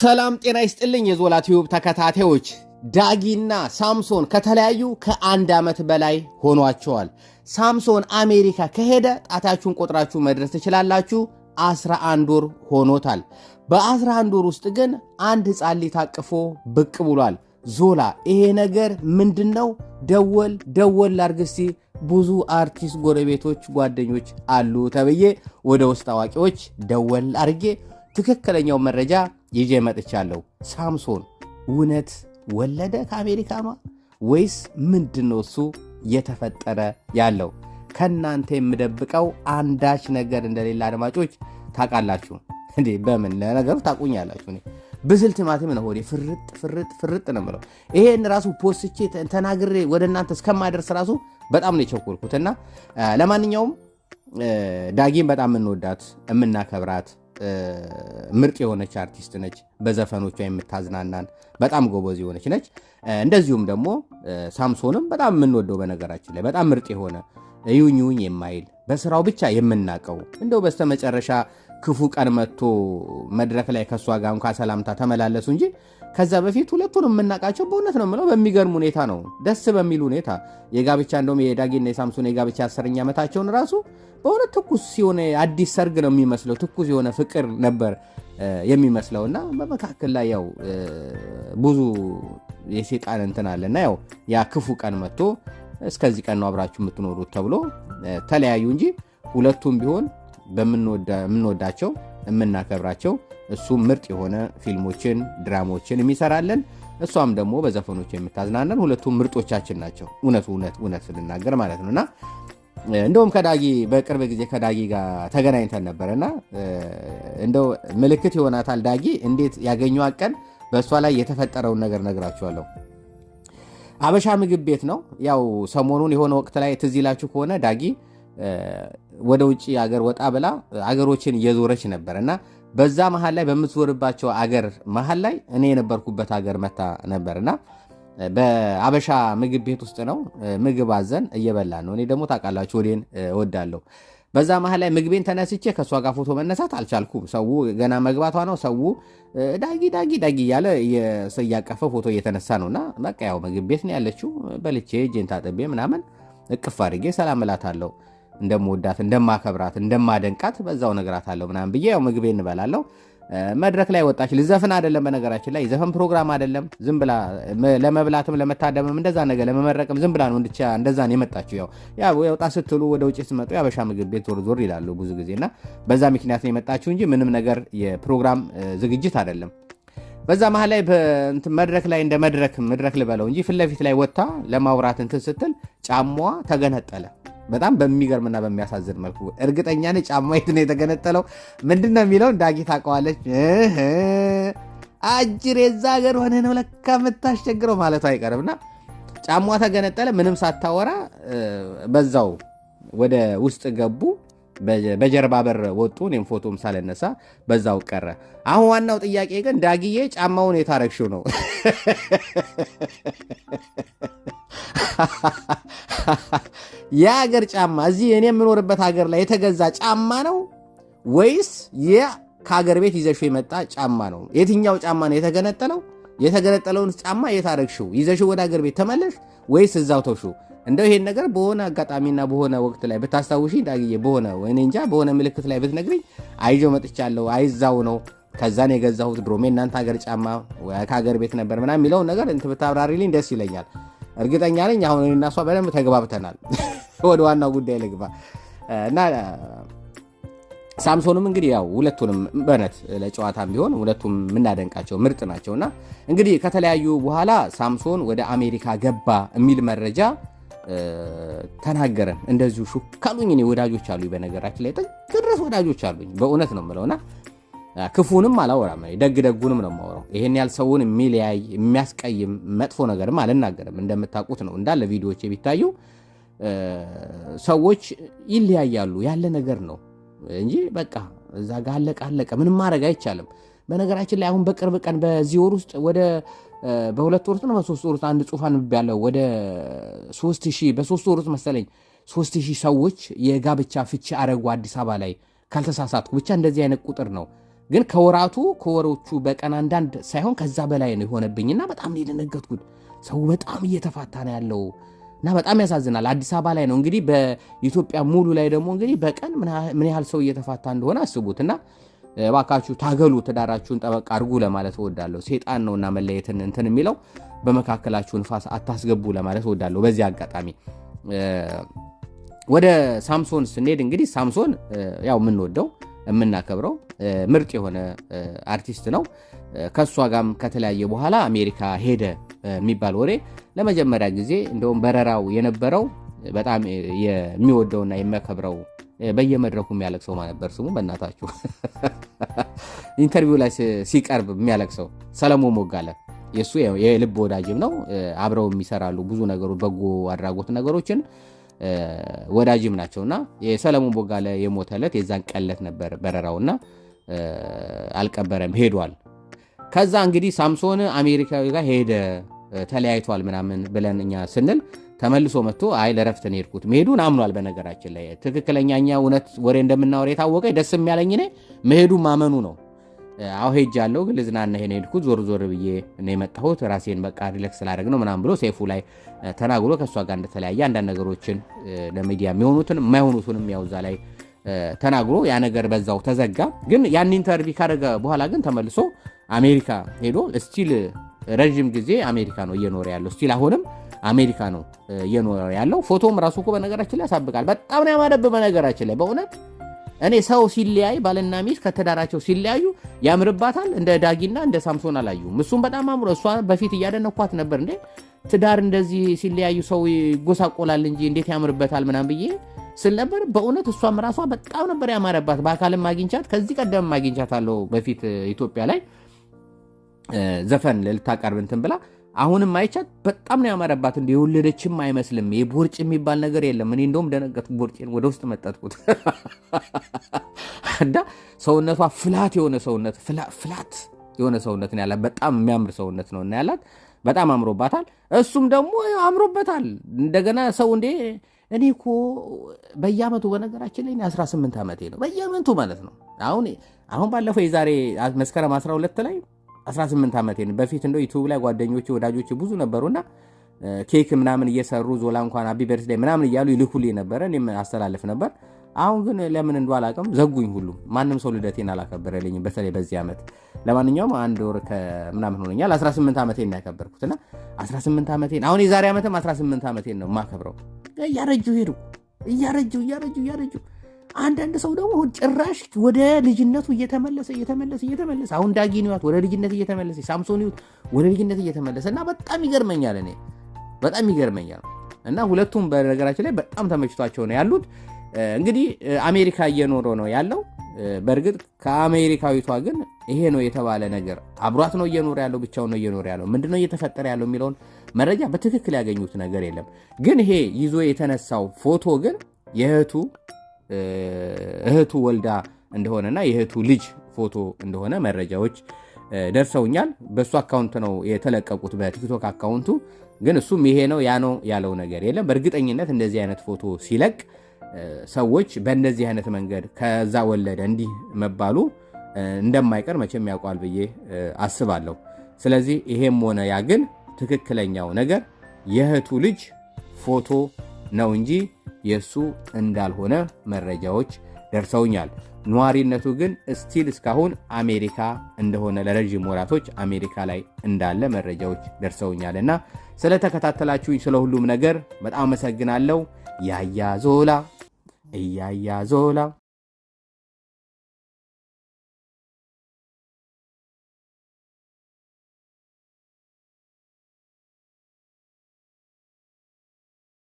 ሰላም ጤና ይስጥልኝ የዞላ ቲዩብ ተከታታዮች። ዳጊና ሳምሶን ከተለያዩ ከአንድ ዓመት በላይ ሆኗቸዋል። ሳምሶን አሜሪካ ከሄደ ጣታችሁን ቆጥራችሁ መድረስ ትችላላችሁ። 11 ወር ሆኖታል። በ11 ወር ውስጥ ግን አንድ ሕፃን ልጅ ታቅፎ ብቅ ብሏል። ዞላ ይሄ ነገር ምንድነው? ደወል ላርግስቲ ብዙ አርቲስት ጎረቤቶች ጓደኞች አሉ ተብዬ ወደ ውስጥ አዋቂዎች ደወል አርጌ ትክክለኛው መረጃ ይዤ መጥቻለሁ። ሳምሶን እውነት ወለደ ከአሜሪካኗ ወይስ ምንድነው እሱ የተፈጠረ ያለው? ከናንተ የምደብቀው አንዳች ነገር እንደሌለ አድማጮች ታውቃላችሁ እንዴ? በምን ለነገሩ ታቁኛላችሁ። እኔ ብስል ቲማቲም ነው ሆዴ ፍርጥ ነው የምለው። ይሄን ራሱ ፖስቼ ተናግሬ ወደ እናንተ እስከማደርስ ራሱ በጣም ነው የቸኮልኩትና ለማንኛውም ዳጊን በጣም የምንወዳት የምናከብራት ምርጥ የሆነች አርቲስት ነች። በዘፈኖቿ የምታዝናናን በጣም ጎበዝ የሆነች ነች። እንደዚሁም ደግሞ ሳምሶንም በጣም የምንወደው በነገራችን ላይ በጣም ምርጥ የሆነ እዩኝ የማይል በስራው ብቻ የምናቀው እንደው በስተመጨረሻ ክፉ ቀን መጥቶ መድረክ ላይ ከሷ ጋር እንኳን ሰላምታ ተመላለሱ እንጂ ከዛ በፊት ሁለቱንም የምናቃቸው በእውነት ነው የምለው በሚገርም ሁኔታ ነው፣ ደስ በሚል ሁኔታ የጋብቻ እንደውም የዳጊና የሳምሶን የጋብቻ 10ኛ ዓመታቸውን ራሱ በእውነት ትኩስ የሆነ አዲስ ሰርግ ነው የሚመስለው። ትኩስ የሆነ ፍቅር ነበር የሚመስለውና በመካከል ላይ ያው ብዙ የሴጣን እንትን አለና ያው ያ ክፉ ቀን መጥቶ እስከዚህ ቀን ነው አብራችሁ የምትኖሩት ተብሎ ተለያዩ እንጂ ሁለቱም ቢሆን በምንወዳቸው የምናከብራቸው እሱም ምርጥ የሆነ ፊልሞችን ድራማዎችን የሚሰራለን፣ እሷም ደግሞ በዘፈኖች የምታዝናናን ሁለቱም ምርጦቻችን ናቸው። እውነት ስንናገር ማለት ነውና እንደውም ከዳጊ በቅርብ ጊዜ ከዳጊ ጋር ተገናኝተን ነበርና እንደው ምልክት ይሆናታል ዳጊ እንዴት ያገኘው ቀን በእሷ ላይ የተፈጠረውን ነገር ነግራችኋለሁ። አበሻ ምግብ ቤት ነው ያው ሰሞኑን የሆነ ወቅት ላይ ትዝ ይላችሁ ከሆነ ዳጊ ወደ ውጭ አገር ወጣ ብላ አገሮችን እየዞረች ነበርና በዛ መሃል ላይ በምትዞርባቸው አገር መሃል ላይ እኔ የነበርኩበት አገር መታ ነበርና በአበሻ ምግብ ቤት ውስጥ ነው ምግብ አዘን እየበላን ነው። እኔ ደግሞ ታውቃላችሁ ወዴን እወዳለሁ። በዛ መሃል ላይ ምግቤን ተነስቼ ከሷ ጋር ፎቶ መነሳት አልቻልኩም። ሰው ገና መግባቷ ነው። ሰው ዳጊ እያለ እያቀፈ ፎቶ እየተነሳ ነውና በቃ ያው ምግብ ቤት ነው ያለችው። በልቼ እጄን ታጥቤ ምናምን እቅፍ አድርጌ ሰላም እላታለሁ። እንደምወዳት እንደማከብራት እንደማደንቃት በዛው ነግራታለሁ ምናምን ብዬ ያው ምግቤን እንበላለሁ። መድረክ ላይ ወጣች። ልዘፍን አይደለም በነገራችን ላይ ዘፈን ፕሮግራም አይደለም። ዝም ብላ ለመብላትም ለመታደምም እንደዛ ነገር ለመመረቅም ዝም ብላ ነው እንደዛ ነው የመጣችው። ያው ወጣ ስትሉ ወደ ውጭ ስትመጡ ያበሻ ምግብ ቤት ዞር ይላሉ ብዙ ጊዜና በዛ ምክንያት ነው የመጣችው እንጂ ምንም ነገር የፕሮግራም ዝግጅት አይደለም። በዛ መሃል ላይ መድረክ ላይ እንደ መድረክ ልበለው እንጂ ፊት ለፊት ላይ ወጣ ለማውራት እንትን ስትል ጫማዋ ተገነጠለ። በጣም በሚገርምና በሚያሳዝን መልኩ እርግጠኛ ነኝ ጫማ የት ነው የተገነጠለው ምንድነው የሚለው ዳጊ ታውቀዋለች። አጅር የዛ ሀገር ሆነ ነው ለካ የምታስቸግረው ማለቱ አይቀርምና ጫማዋ ተገነጠለ። ምንም ሳታወራ በዛው ወደ ውስጥ ገቡ። በጀርባ በር ወጡ። እኔም ፎቶም ሳልነሳ በዛው ቀረ። አሁን ዋናው ጥያቄ ግን ዳጊዬ ጫማውን የታረግሽው ነው የሀገር ጫማ እዚህ እኔ የምኖርበት ሀገር ላይ የተገዛ ጫማ ነው ወይስ ከሀገር ቤት ይዘሽው የመጣ ጫማ ነው? የትኛው ጫማ ነው የተገነጠለው? የተገነጠለውን ጫማ የታረግሽው ይዘሽው ወደ ሀገር ቤት ተመለሽ ወይስ እዛው ተውሽው? እንደው ይሄን ነገር በሆነ አጋጣሚና በሆነ ወቅት ላይ ብታስታውሺ ዳጊዬ በሆነ ምልክት ላይ ብትነግሪኝ አይዤው መጥቻለሁ አይዛው ነው ከዛን የገዛሁት ድሮሜ እናንተ ሀገር ጫማ ከሀገር ቤት ነበር ምናምን የሚለውን ነገር እንትን ብታብራሪልኝ ደስ ይለኛል። እርግጠኛ ነኝ አሁን እኔና እሷ በደንብ ተግባብተናል። ወደ ዋናው ጉዳይ ልግባ እና ሳምሶንም እንግዲህ ያው ሁለቱንም በእውነት ለጨዋታም ቢሆን ሁለቱም የምናደንቃቸው ምርጥ ናቸውና እንግዲህ ከተለያዩ በኋላ ሳምሶን ወደ አሜሪካ ገባ የሚል መረጃ ተናገረን። እንደዚሁ ሹካሉኝ እኔ ወዳጆች አሉኝ፣ በነገራችን ላይ ጥቅድረስ ወዳጆች አሉኝ። በእውነት ነው የምለውና ክፉንም አላወራም፣ ደጉንም ነው የማወራው። ይሄን ያህል ሰውን የሚለያይ የሚያስቀይም መጥፎ ነገርም አልናገርም። እንደምታውቁት ነው እንዳለ ቪዲዮዎች ቢታዩ ሰዎች ይለያያሉ ያለ ነገር ነው እንጂ በቃ እዛ ጋር አለቀ ምንም ማድረግ አይቻልም። በነገራችን ላይ አሁን በቅርብ ቀን በዚህ ወር ውስጥ ወደ በሁለት ወር ውስጥ ነው በሶስት ወር ውስጥ አንድ ጽሑፍ አንብቤያለሁ። ወደ 3000 በሶስት ወር ውስጥ መሰለኝ 3000 ሰዎች የጋብቻ ፍቺ አረጉ አዲስ አበባ ላይ ካልተሳሳትኩ። ብቻ እንደዚህ አይነት ቁጥር ነው ግን ከወሮቹ በቀን አንዳንድ ሳይሆን ከዛ በላይ ነው የሆነብኝና በጣም ነው የደነገጥኩት። ሰው በጣም እየተፋታ ነው ያለው እና በጣም ያሳዝናል። አዲስ አበባ ላይ ነው እንግዲህ፣ በኢትዮጵያ ሙሉ ላይ ደግሞ እንግዲህ በቀን ምን ያህል ሰው እየተፋታ እንደሆነ አስቡትና እባካችሁ ታገሉ፣ ትዳራችሁን ጠበቅ አድርጉ ለማለት እወዳለሁ። ሴጣን ነውና መለየትን እንትን የሚለው በመካከላችሁ ንፋስ አታስገቡ ለማለት እወዳለሁ። በዚህ አጋጣሚ ወደ ሳምሶን ስንሄድ እንግዲህ ሳምሶን ያው የምንወደው የምናከብረው ምርጥ የሆነ አርቲስት ነው። ከሷ ጋርም ከተለያየ በኋላ አሜሪካ ሄደ የሚባል ወሬ ለመጀመሪያ ጊዜ እንደውም በረራው የነበረው በጣም የሚወደውና የሚያከብረው በየመድረኩ የሚያለቅሰው ማለት ነበር ስሙ በእናታችሁ ኢንተርቪው ላይ ሲቀርብ የሚያለቅሰው ሰለሞን ቦጋለ የሱ የልብ ወዳጅም ነው። አብረው የሚሰራሉ ብዙ ነገሮች በጎ አድራጎት ነገሮችን ወዳጅም ናቸውና የሰለሞን ቦጋለ የሞተ ዕለት የዛን ቀለት ነበር በረራውና አልቀበረም ሄዷል። ከዛ እንግዲህ ሳምሶን አሜሪካዊ ጋር ሄደ ተለያይቷል ምናምን ብለን እኛ ስንል ተመልሶ መጥቶ አይ ለረፍት ነው የሄድኩት መሄዱን አምኗል። በነገራችን ላይ ትክክለኛኛ እውነት ወሬ እንደምናወራ የታወቀ ደስ የሚያለኝ እኔ መሄዱ ማመኑ ነው። አው ሄጃለሁ ግን ልዝናና ይሄን ሄድኩት ዞር ብዬ ነው የመጣሁት ራሴን በቃ ሪላክስ ላደርግ ነው ምናምን ብሎ ሴፉ ላይ ተናግሮ ከሷ ጋር እንደተለያየ አንዳንድ ነገሮችን ለሚዲያ የሚሆኑትን የማይሆኑትንም ያው እዛ ላይ ተናግሮ ያ ነገር በዛው ተዘጋ። ግን ያን ኢንተርቪው ካደረገ በኋላ ግን ተመልሶ አሜሪካ ሄዶ ስቲል ረጅም ጊዜ አሜሪካ ነው እየኖረ ያለው። ስቲል አሁንም አሜሪካ ነው እየኖረ ያለው። ፎቶም ራሱ እኮ በነገራችን ላይ ያሳብቃል። በጣም ነው ያማረብህ በነገራችን ላይ በእውነት እኔ ሰው ሲለያይ ባልና ሚስት ከተዳራቸው ሲለያዩ ያምርባታል። እንደ ዳጊና እንደ ሳምሶን አላዩም። እሱም በጣም አምሮ እሷ በፊት እያደነኳት ነበር እንዴ ትዳር እንደዚህ ሲለያዩ ሰው ይጎሳቆላል እንጂ እንዴት ያምርበታል ምናምን ብዬ ስል ነበር። በእውነት እሷም ራሷ በጣም ነበር ያማረባት። በአካልም አግኝቻት ከዚህ ቀደም አግኝቻታለሁ በፊት ኢትዮጵያ ላይ ዘፈን ልታቀርብ እንትን ብላ አሁንም አይቻት በጣም ነው ያማረባት። እንደ የወለደችም አይመስልም። የቦርጭ የሚባል ነገር የለም። እኔ እንደውም ደነገጥኩ። ቦርጭን ወደ ውስጥ መጠጥኩት እና ሰውነቷ ፍላት የሆነ ሰውነት ፍላት የሆነ ሰውነት ነው ያላት። በጣም የሚያምር ሰውነት ነው እና ያላት በጣም አምሮባታል። እሱም ደግሞ አምሮበታል። እንደገና ሰው እንዴ እኔ እኮ በየአመቱ በነገራችን ላይ 18 ዓመቴ ነው በየአመቱ ማለት ነው። አሁን ባለፈው የዛሬ መስከረም 12 ላይ 18 ዓመቴ ነው። በፊት እንደው ዩቲዩብ ላይ ጓደኞቼ ወዳጆቼ ብዙ ነበሩና ኬክ ምናምን እየሰሩ ዞላ እንኳን ሃፒ በርዝዴይ ምናምን እያሉ ይልኩልኝ ነበር። እኔም አስተላልፍ ነበር። አሁን ግን ለምን እንደው አላውቅም ዘጉኝ። ሁሉ ማንም ሰው ልደቴን አላከበረልኝም በተለይ በዚህ ዓመት። ለማንኛውም አንድ ወር ከምናምን ሆነኛል 18 ዓመቴን ነው ያከበርኩትና 18 ዓመቴን አሁን የዛሬ ዓመትም 18 ዓመቴን ነው የማከብረው። እያረጁ ሄዱ እያረጁ አንዳንድ ሰው ደግሞ ጭራሽ ወደ ልጅነቱ እየተመለሰ አሁን ዳጊ ነውት ወደ ልጅነት እየተመለሰ ሳምሶን ነውት ወደ ልጅነት እየተመለሰ እና በጣም ይገርመኛል። እኔ በጣም ይገርመኛል። እና ሁለቱም በነገራችን ላይ በጣም ተመችቷቸው ነው ያሉት። እንግዲህ አሜሪካ እየኖረ ነው ያለው። በእርግጥ ከአሜሪካዊቷ ግን ይሄ ነው የተባለ ነገር አብሯት ነው እየኖረ ያለው፣ ብቻው ነው እየኖረ ያለው፣ ምንድነው እየተፈጠረ ያለው የሚለውን መረጃ በትክክል ያገኙት ነገር የለም። ግን ይሄ ይዞ የተነሳው ፎቶ ግን እህቱ ወልዳ እንደሆነና የእህቱ ልጅ ፎቶ እንደሆነ መረጃዎች ደርሰውኛል። በሱ አካውንት ነው የተለቀቁት በቲክቶክ አካውንቱ። ግን እሱም ይሄ ነው ያ ነው ያለው ነገር የለም። በእርግጠኝነት እንደዚህ አይነት ፎቶ ሲለቅ ሰዎች በእንደዚህ አይነት መንገድ ከዛ ወለደ እንዲህ መባሉ እንደማይቀር መቼም ያውቃል ብዬ አስባለሁ። ስለዚህ ይሄም ሆነ ያ ግን ትክክለኛው ነገር የእህቱ ልጅ ፎቶ ነው እንጂ የሱ እንዳልሆነ መረጃዎች ደርሰውኛል። ነዋሪነቱ ግን ስቲል እስካሁን አሜሪካ እንደሆነ ለረጅም ወራቶች አሜሪካ ላይ እንዳለ መረጃዎች ደርሰውኛልና ስለተከታተላችሁኝ ስለ ሁሉም ነገር በጣም አመሰግናለሁ። ያያ ዞላ